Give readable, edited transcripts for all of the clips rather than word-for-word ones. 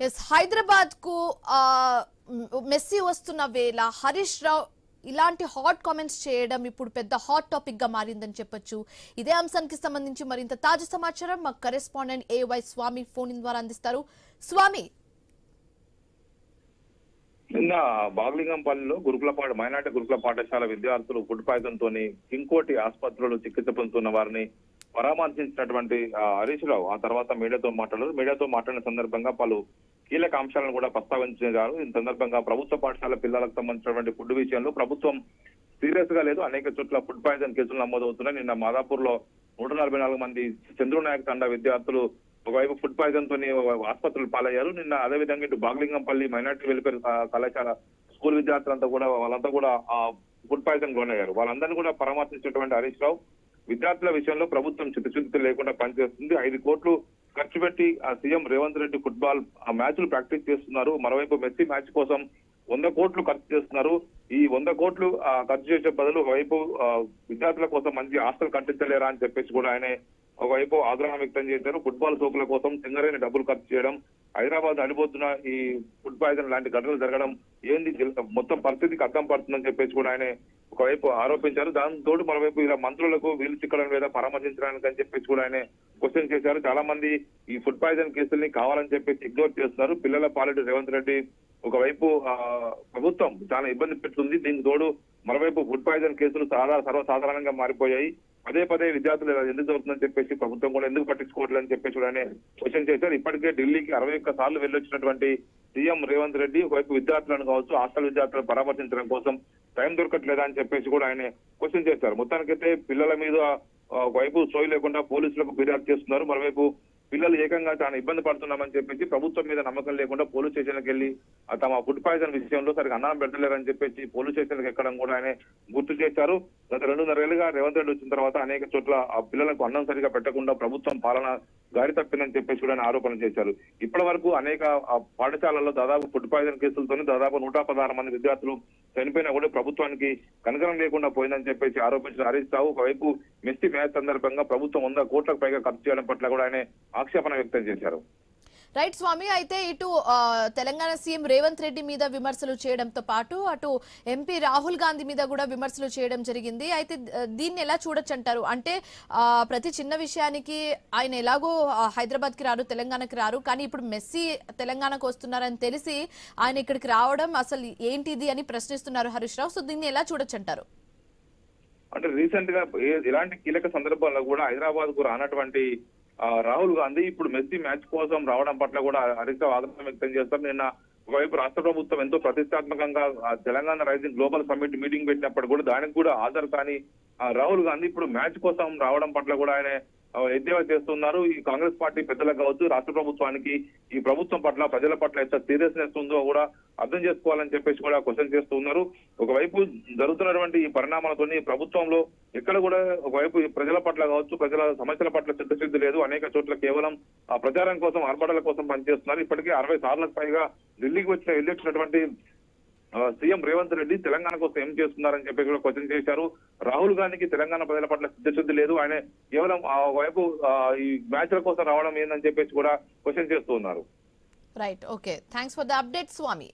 Yes Hyderabad కు messy వస్తున్న వేళ హరీష్ రావు ఇలాంటి హాట్ కామెంట్స్ చేయడం ఇప్పుడు పెద్ద హాట్ టాపిక్ గా మారిందని చెప్పొచ్చు. ఇదే అంశానికి సంబంధించి మరింత తాజా సమాచారం మా కరెస్పాండెంట్ ఏవై స్వామి ఫోన్ ఇన్ ద్వారా అందిస్తారు. స్వామి, నిన్న బాగ్లింగంపల్లిలో మైనార్టీ గురుకుల పాఠశాల విద్యార్థులు ఫుడ్ పాయిజన్ తోని ఇంకోటి ఆసుపత్రిలో చికిత్స పొందుతున్న వారిని పరామర్శించినటువంటి హరీష్ రావు ఆ తర్వాత మీడియాతో మాట్లాడిన సందర్భంగా పలు కీలక అంశాలను కూడా ప్రస్తావించారు. ఈ సందర్భంగా ప్రభుత్వ పాఠశాల పిల్లలకు సంబంధించినటువంటి ఫుడ్ విషయంలో ప్రభుత్వం సీరియస్ గా లేదు, అనేక చోట్ల ఫుడ్ పాయిజన్ కేసులు నమోదవుతున్నాయి. నిన్న మాదాపూర్ లో 144 మంది చంద్రనాయక్ తండా విద్యార్థులు ఒకవైపు ఫుడ్ పాయిజన్ తోని ఆసుపత్రులు పాలయ్యారు. నిన్న అదేవిధంగా ఇటు బాగ్లింగంపల్లి మైనార్టీ వెల్ఫేర్ కళాశాల స్కూల్ విద్యార్థులంతా కూడా ఫుడ్ పాయిజన్ లోనయ్యారు. వాళ్ళందరినీ కూడా పరామర్శించినటువంటి హరీష్ రావు విద్యార్థుల విషయంలో ప్రభుత్వం చిత్తశుద్ధి లేకుండా పనిచేస్తుంది. 5 కోట్లు ఖర్చు పెట్టి సీఎం రేవంత్ రెడ్డి ఫుట్బాల్ మ్యాచ్లు ప్రాక్టీస్ చేస్తున్నారు. మరోవైపు మెస్సీ మ్యాచ్ కోసం 100 కోట్లు ఖర్చు చేస్తున్నారు. ఈ 100 కోట్లు ఖర్చు చేసే బదులు ఒకవైపు విద్యార్థుల కోసం మంచి హాస్టల్ కట్టించలేరా అని చెప్పేసి కూడా ఆయన ఒకవైపు ఆగ్రహం వ్యక్తం చేశారు. ఫుట్బాల్ సోకుల కోసం సింగరైన డబ్బులు ఖర్చు చేయడం, హైదరాబాద్ అడిపోతున్న ఈ ఫుడ్ పాయిజన్ లాంటి ఘటనలు జరగడం ఏంది మొత్తం పరిస్థితికి అర్థం పడుతుందని చెప్పేసి కూడా ఆయన ఒకవైపు ఆరోపించారు. దాంతో మరోవైపు ఇలా మంత్రులకు వీలు చిక్కడం లేదా పరామర్శించడానికి అని చెప్పేసి కూడా ఆయన క్వశ్చన్ చేశారు. చాలా మంది ఈ ఫుడ్ పాయిజన్ కేసుల్ని కావాలని చెప్పేసి ఇగ్నోర్ చేస్తున్నారు. పిల్లల పాలిటి రేవంత్ రెడ్డి ఒకవైపు ప్రభుత్వం చాలా ఇబ్బంది పెడుతుంది. దీనికి తోడు మరోవైపు ఫుడ్ పాయిజన్ కేసులు సర్వసాధారణంగా మారిపోయాయి. పదే విద్యార్థులు ఎందుకు జరుగుతుందని చెప్పేసి ప్రభుత్వం కూడా ఎందుకు పట్టించుకోవట్లేదని చెప్పేసి కూడా క్వశ్చన్ చేశారు. ఇప్పటికే ఢిల్లీకి 61 సార్లు వెళ్ళొచ్చినటువంటి సీఎం రేవంత్ రెడ్డి ఒకవైపు విద్యార్థులను కావచ్చు, హాస్టల్ విద్యార్థులను పరామర్శించడం కోసం టైం దొరకట్లేదా అని చెప్పేసి కూడా ఆయన క్వశ్చన్ చేశారు. మొత్తానికైతే పిల్లల మీద ఒకవైపు సోయి లేకుండా పోలీసులకు ఫిర్యాదు చేస్తున్నారు. మరోవైపు పిల్లలు ఏకంగా చాలా ఇబ్బంది పడుతున్నామని చెప్పేసి ప్రభుత్వం మీద నమ్మకం లేకుండా పోలీస్ స్టేషన్కి వెళ్లి తమ ఫుడ్ పాయిజన్ విషయంలో సరిగ్గా అన్నం పెట్టలేరని చెప్పేసి పోలీస్ స్టేషన్కి ఎక్కడం కూడా ఆయన గుర్తు చేశారు. గత 2.5 ఏళ్లుగా రేవంత్ రెడ్డి వచ్చిన తర్వాత అనేక చోట్ల ఆ పిల్లలకు అన్నం సరిగా పెట్టకుండా ప్రభుత్వం పాలన గారి తప్పిందని చెప్పేసి కూడా ఆరోపణ చేశారు. ఇప్పటి వరకు అనేక పాఠశాలల్లో దాదాపు ఫుడ్ పాయిజన్ కేసులతోనే దాదాపు 116 మంది విద్యార్థులు చనిపోయినా కూడా ప్రభుత్వానికి కనకరం లేకుండా పోయిందని చెప్పేసి ఆరోపించిన హరీష్ రావు ఒకవైపు మెస్సీ మ్యాచ్ సందర్భంగా ప్రభుత్వం 100 కోట్లకు పైగా ఖర్చు చేయడం పట్ల కూడా ఆయన ఆక్షేపణ వ్యక్తం చేశారు. రైట్ స్వామి, అయితే ఇటు తెలంగాణ సీఎం రేవంత్ రెడ్డి మీద విమర్శలు చేయడంతో పాటు అటు ఎంపీ రాహుల్ గాంధీ మీద కూడా విమర్శలు చేయడం జరిగింది. అయితే దీన్ని ఎలా చూడొచ్చు అంటారు? అంటే ప్రతి చిన్న విషయానికి ఆయన ఎలాగో హైదరాబాద్ కి రారు, తెలంగాణకి రారు, కానీ ఇప్పుడు మెస్సీ తెలంగాణకు వస్తున్నారని తెలిసి ఆయన ఇక్కడికి రావడం అసలు ఏంటిది అని ప్రశ్నిస్తున్నారు హరీష్ రావు. సో దీన్ని ఎలా చూడొచ్చు అంటారు? అంటే రీసెంట్ గా ఇలాంటి కీలక సందర్భాల్లో కూడా హైదరాబాద్ కు రానటువంటి రాహుల్ గాంధీ ఇప్పుడు మెస్సీ మ్యాచ్ కోసం రావడం పట్ల కూడా హరీష్ రావు ఆగ్రహం వ్యక్తం చేస్తారు. నిన్న ఒకవైపు రాష్ట్ర ప్రభుత్వం ఎంతో ప్రతిష్టాత్మకంగా Telangana rising global summit meeting పెట్టినప్పుడు కూడా దానికి కూడా హాజరు కానీ రాహుల్ గాంధీ ఇప్పుడు మ్యాచ్ కోసం రావడం పట్ల కూడా ఆయన ఎద్దేవా చేస్తున్నారు. ఈ కాంగ్రెస్ పార్టీ పెద్దలకు కావచ్చు, రాష్ట్ర ప్రభుత్వానికి ఈ ప్రభుత్వం పట్ల ప్రజల పట్ల ఎంత సీరియస్నెస్ ఉందో కూడా అర్థం చేసుకోవాలని చెప్పేసి కూడా క్వశ్చన్ చేస్తున్నారు. ఒకవైపు జరుగుతున్నటువంటి ఈ పరిణామాలతోని ప్రభుత్వంలో ఎక్కడ కూడా ఒకవైపు ప్రజల పట్ల కావచ్చు, ప్రజల సమస్యల పట్ల చిత్తశుద్ధి లేదు. అనేక చోట్ల కేవలం ఆ ప్రచారం కోసం, ఆర్భాటాల కోసం పనిచేస్తున్నారు. ఇప్పటికే 60 సార్లకు పైగా ఢిల్లీకి వెళ్ళొచ్చినటువంటి సీఎం రేవంత్ రెడ్డి తెలంగాణ కోసం ఏం చేస్తున్నారని చెప్పి కూడా క్వశ్చన్ చేశారు. రాహుల్ గాంధీకి తెలంగాణ ప్రజల పట్ల చిత్తశుద్ధి లేదు, ఆయన కేవలం వైపు ఈ మ్యాచ్ల కోసం రావడం ఏందని చెప్పేసి కూడా క్వశ్చన్ చేస్తూ ఉన్నారు. Right, okay, thanks for the update Swami.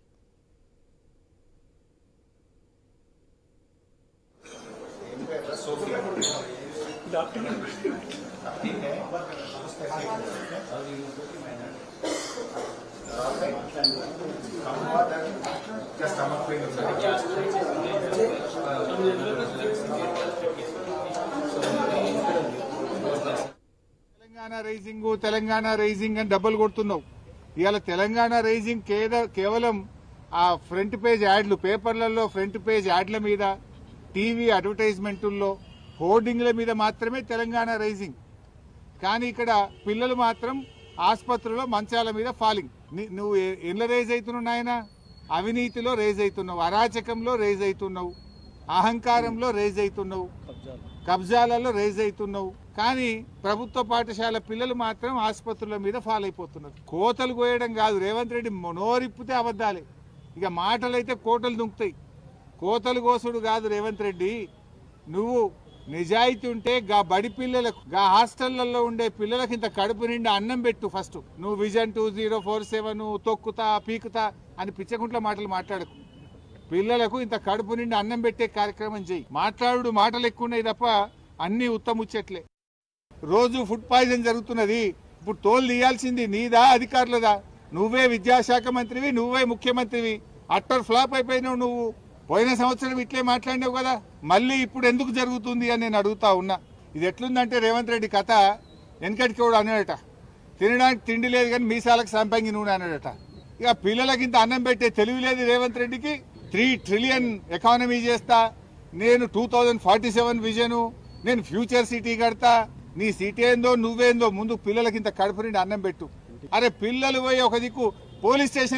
Telangana rising అని డబ్బులు కొడుతున్నావు. ఇవాళ తెలంగాణ రైజింగ్ కేవలం ఆ ఫ్రంట్ పేజ్ యాడ్లు, పేపర్లలో ఫ్రంట్ పేజ్ యాడ్ల మీద, టీవీ అడ్వర్టైజ్మెంటుల్లో, హోర్డింగ్ల మీద మాత్రమే తెలంగాణ రైజింగ్. కానీ ఇక్కడ పిల్లలు మాత్రం ఆసుపత్రిలో మంచాల మీద ఫాలింగ్. నువ్వు ఎట్లా రేజ్ అవుతున్నావు నాయన? అవినీతిలో రేజ్ అవుతున్నావు, అరాచకంలో రేజ్ అవుతున్నావు, అహంకారంలో రేజ్ అవుతున్నావు, కబ్జాలలో రేజ్ అవుతున్నావు. కానీ ప్రభుత్వ పాఠశాల పిల్లలు మాత్రం ఆసుపత్రుల మీద ఫాల్ అయిపోతున్నారు. కోతలు కోయడం కాదు, రేవంత్ రెడ్డి నోరిప్పితే అబద్దాలే. ఇక మాటలైతే కోటలు దుంకుతాయి. కోతలు కోసుడు కాదు రేవంత్ రెడ్డి. నువ్వు నిజాయితీ ఉంటే గా బడి పిల్లలకు గా హాస్టళ్లలో ఉండే పిల్లలకి ఇంత కడుపు నిండా అన్నం పెట్టు ఫస్ట్. నువ్వు విజన్ 2047 తొక్కుతా పీకుతా అని పిచ్చకుంట్ల మాటలు మాట్లాడకు. పిల్లలకు ఇంత కడుపు నిండా అన్నం పెట్టే కార్యక్రమం చెయ్యి. మాటలు ఎక్కువ ఉన్నాయి తప్ప అన్ని ఉత్తముచ్చట్లే. రోజు ఫుడ్ పాయిజన్ జరుగుతున్నది. ఇప్పుడు తోలు తీయాల్సింది నీదా అధికారులదా? నువ్వే విద్యాశాఖ మంత్రివి, నువ్వే ముఖ్యమంత్రివి. అట్టర్ ఫ్లాప్ అయిపోయినావు నువ్వు. పోయిన సంవత్సరం ఇట్లే మాట్లాడినావు కదా, మళ్ళీ ఇప్పుడు ఎందుకు జరుగుతుంది అని నేను అడుగుతా ఉన్నా. ఇది ఎట్లుందంటే రేవంత్ రెడ్డి కథ వెనకటికి కూడా అన్నాడట, తినడానికి తిండి లేదు కానీ మీసాలకు సంపంగి నూనె అన్నాడట. ఇక పిల్లలకి ఇంత అన్నం పెట్టే తెలివి లేదు రేవంత్ రెడ్డికి. 3 ట్రిలియన్ ఎకానమీ చేస్తా, నేను 2047 విజను, నేను ఫ్యూచర్ సిటీ కడతా. నీ సిటీ ఏందో నువ్వేందో, ముందు పిల్లలకి ఇంత కడుపు నిండి అన్నం పెట్టు. అరే పిల్లలు పోయి ఒక దిక్కు పోలీస్ స్టేషన్